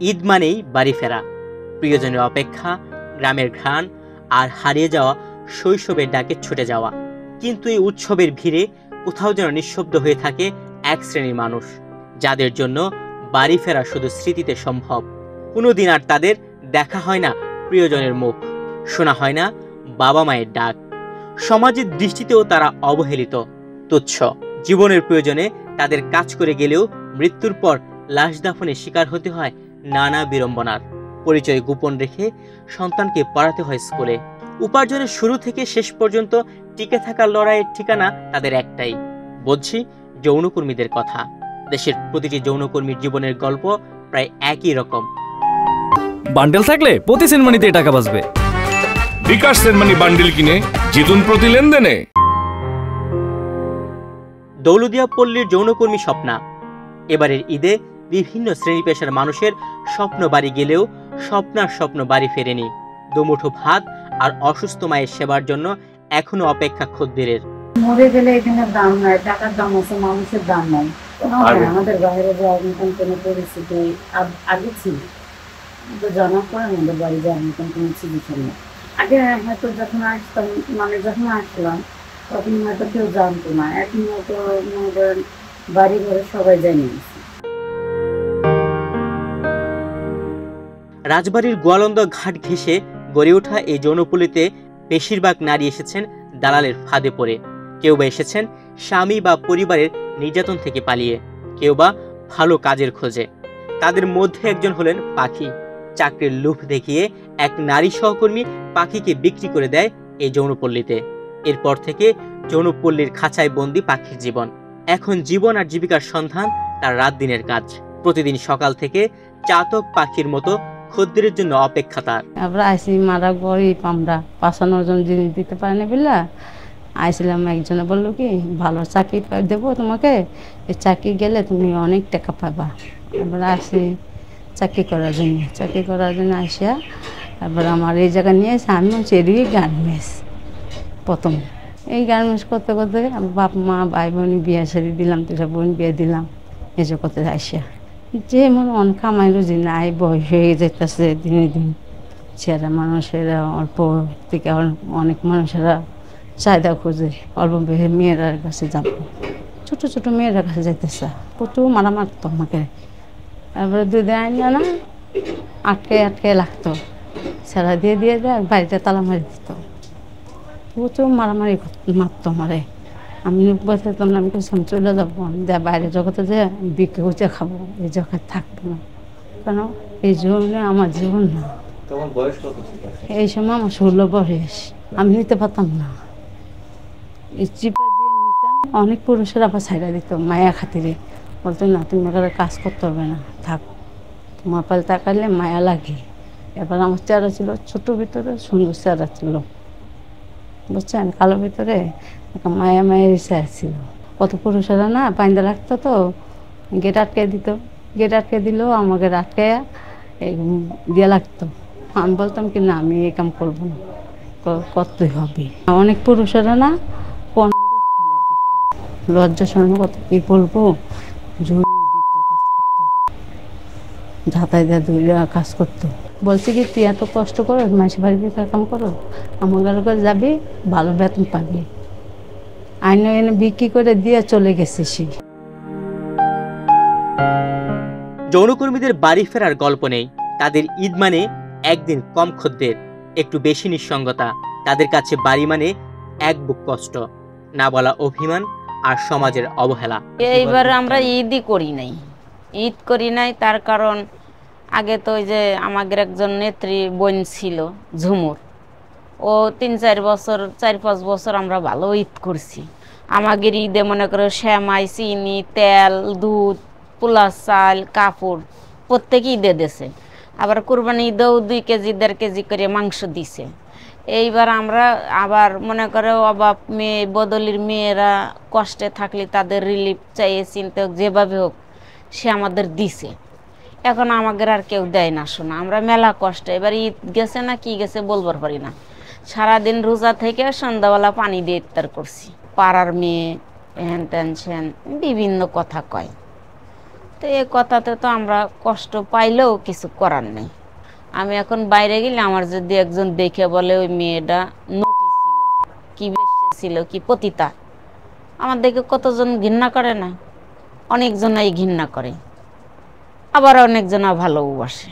ঈদ মানেই বাড়ি ফেরা, প্রিয়জনের অপেক্ষা, গ্রামের ঘ্রাণ আর হারিয়ে যাওয়া শৈশবের ডাকে ছুটে যাওয়া। কিন্তু এই উৎসবের ভিড়ে কোথাও যেন নিঃশব্দ হয়ে থাকে এক শ্রেণীর মানুষ, যাদের জন্য বাড়ি ফেরা শুধু স্মৃতিতে সম্ভব। কোনোদিন আর তাদের দেখা হয় না প্রিয়জনের মুখ, শোনা হয় না বাবা মায়ের ডাক। সমাজের দৃষ্টিতেও তারা অবহেলিত, তুচ্ছ। জীবনের প্রয়োজনে তাদের কাজ করে গেলেও মৃত্যুর পর লাশ দাফনের শিকার হতে হয় নানা বিড়ম্বনার। পরিচয় গোপন রেখে সন্তানকে পড়াতে হয় স্কুলে। উপার্জনের শুরু থেকে শেষ পর্যন্ত টিকে থাকার লড়াইয়ের ঠিকানা তাদের একটাই। বলছি যৌনকর্মীদের কথা। দেশের প্রতিটি যৌনকর্মীর জীবনের গল্প প্রায় একই রকম। বান্ডেল থাকলে প্রতি সেনমানিতে টাকা বাঁচবে। বিকাশ সেনমানি বান্ডেল কিনে জিতুন প্রতি লেনদেনে। দৌলতদিয়া পল্লীর যৌনকর্মী স্বপ্না। এবারের ঈদে বিভিন্ন শ্রেণী পেশার মানুষের স্বপ্ন বাড়ি গেলেও স্বপ্নার স্বপ্ন বাড়ি ফেরেনি। দুমুঠো ভাত আর অসুস্থ মায়ের সেবার জন্য এখনো অপেক্ষা খদ্দেরের। মরে গেলে এখানে দাম নাই, টাকার দাম আছে, মানুষের দাম নাই। আমাদের বাইরে যাওয়ার মতন কোনো পরিস্থিতি আগে ছিল, তো জানার পরে আমাদের বাড়ি যাওয়ার মতন কোনো সিচুয়েশন নেই। আগে হয়তো যখন আসতাম, যখন আসলাম তখন হয়তো কেউ জানতো না। এখন হয়তো আমাদের বাড়ি ঘরে সবাই জানে। রাজবাড়ির গোয়ালন্দ ঘাট ঘেঁষে গড়ে ওঠা এই যৌনপল্লীতে বেশিরভাগ নারী এসেছেন দালালের ফাঁদে পড়ে। কেউ বা এসেছেন স্বামী বা পরিবারের নির্যাতন থেকে পালিয়ে, কেউ বা ভালো কাজের খোঁজে। তাদের মধ্যে একজন হলেন পাখি। চাকরির লোভ দেখিয়ে এক নারী সহকর্মী পাখিকে বিক্রি করে দেয় এই যৌনপল্লীতে। এরপর থেকে যৌনপল্লীর খাঁচায় বন্দি পাখির জীবন। এখন জীবন আর জীবিকার সন্ধান তার রাত দিনের কাজ। প্রতিদিন সকাল থেকে চাতক পাখির মতো খদ্দেরের জন্য অপেক্ষা তার। আমরা আইসি মারা গরিব, আমরা ৫৫ জন জিনিস দিতে পারি না বলে আইছিলাম। একজনে বললো কি ভালো চাকরি দেবো তোমাকে, এই চাকরি গেলে তুমি অনেক টাকা পাবা। আমরা আসি চাকরি করার জন্য আসিয়া এবার আমার এই জায়গা নিয়ে এসে আমি চেরিয়ে গার্মেন্টস। প্রথম এই গার্মেন্টস করতে করতে বাপ মা ভাই বোন বিয়ে সারি দিলাম, 3টা বোন বিয়ে দিলাম। এসে করতে আসিয়া যে মনে অনেক কামাই রুজি নাই, বয়স হয়ে যেতেছে দিনে দিন। ছেলে মানুষেরা অল্প থেকে অনেক মানুষেরা চাহিদা খোঁজে, অল্প মেয়েরার কাছে যাবো, ছোট ছোট মেয়েরার কাছে যাইতেছে। প্রচুর মারা মারতো আমাকে। তারপরে 2 দিন আইন না আটকে লাগতো, ছেড়া দিয়ে দেয়, বাড়িতে তালা মারি দিত। প্রচুর মারামারি মারতো মারে। আমি বলতাম না, আমি কিছু চলে যাবো, আমি বাইরে জগতে যে বিক্রি করছে খাবো, এই জগৎ থাকবো না। কেন এই জীবনে আমার জীবন না। এই সময় আমার 16 বয়স, আমি নিতে পারতাম না। চিপা দিয়ে নিতাম। অনেক পুরুষের আবার ছাইড়া দিত মায়া খাতিরে, বলতো না তুমি এখানে কাজ করতে হবে না, থাক, তোমার পালে তাকাইলে মায়া লাগে। এবার আমার চেহারা ছিল ছোট ভিতরে, সুন্দর চেহারা ছিল, বুঝছেন, কালো ভিতরে মায়া মায়ের ইচ্ছা ছিল। কত পুরুষেরা না বাইন্দা রাখতো, তো গেট আটকে দিত। গেট আটকে দিলেও আমাকে আটকে দিয়ে লাগতো। আমি বলতাম কি না, আমি এই কাম করবো না, করতেই হবে। অনেক পুরুষেরা না লজ্জা শরম কত কি বলবো, ঝাঁতাই দেওয়া ধুইয়া কাজ করতো। বলছি কি তুই এত কষ্ট করো, মাসে বাড়িতে কাম করো, আমার ঘরে যাবি, ভালো বেতন পাবি। আইনে এনে বিক্রি করে দিয়ে চলে গেছে সে। যৌনকর্মীদের বাড়ি ফেরার গল্প নেই। তাদের ঈদ মানে একদিন কম খদ্দের, একটু বেশি নিঃসঙ্গতা। তাদের কাছে বাড়ি মানে এক বুক কষ্ট, না বলা অভিমান আর সমাজের অবহেলা। এইবার আমরা ঈদই করি নাই। তার কারণ আগে তো ওই যে আমাদের একজন নেত্রী বোন ছিল ঝুমুর, ও 3-4 বছর 4-5 বছর আমরা ভালো ঈদ করছি। আমাদের ঈদে মনে করো শ্যামাই, চিনি, তেল, দুধ, পোলা চাল, কাপড় প্রত্যেক ঈদে দিছে। আবার কুরবানি ঈদেও 2 কেজি 1.5 কেজি করে মাংস দিছে। এইবার আমরা আবার মনে করো অভাব মেয়ে বদলির মেয়েরা কষ্টে থাকলে তাদের রিলিফ চাইয়ে চিনতে হোক, যেভাবে হোক সে আমাদের দিছে। এখন আমাদের আর কেউ দেয় না, শোনা আমরা মেলা কষ্ট। এবার ঈদ গেছে না কি গেছে বলবার পারি না। সারাদিন রোজা থেকে সন্ধ্যাবেলা পানি দিয়ে ইফতার করছি। পাড়ার মেয়ে হ্যান টেনশন বিভিন্ন কথা কয়, তো এই কথাতে তো আমরা কষ্ট পাইলেও কিছু করার নেই। আমি এখন বাইরে গেলে আমার যদি একজন দেখে বলে ওই মেয়েটা নটি ছিল, কি বেশ্যা ছিল, কি পতিতা, আমার দেখে কতজন ঘৃণা করে না, অনেকজনাই ঘৃণা করে, আবার অনেকজনা ভালোবাসে।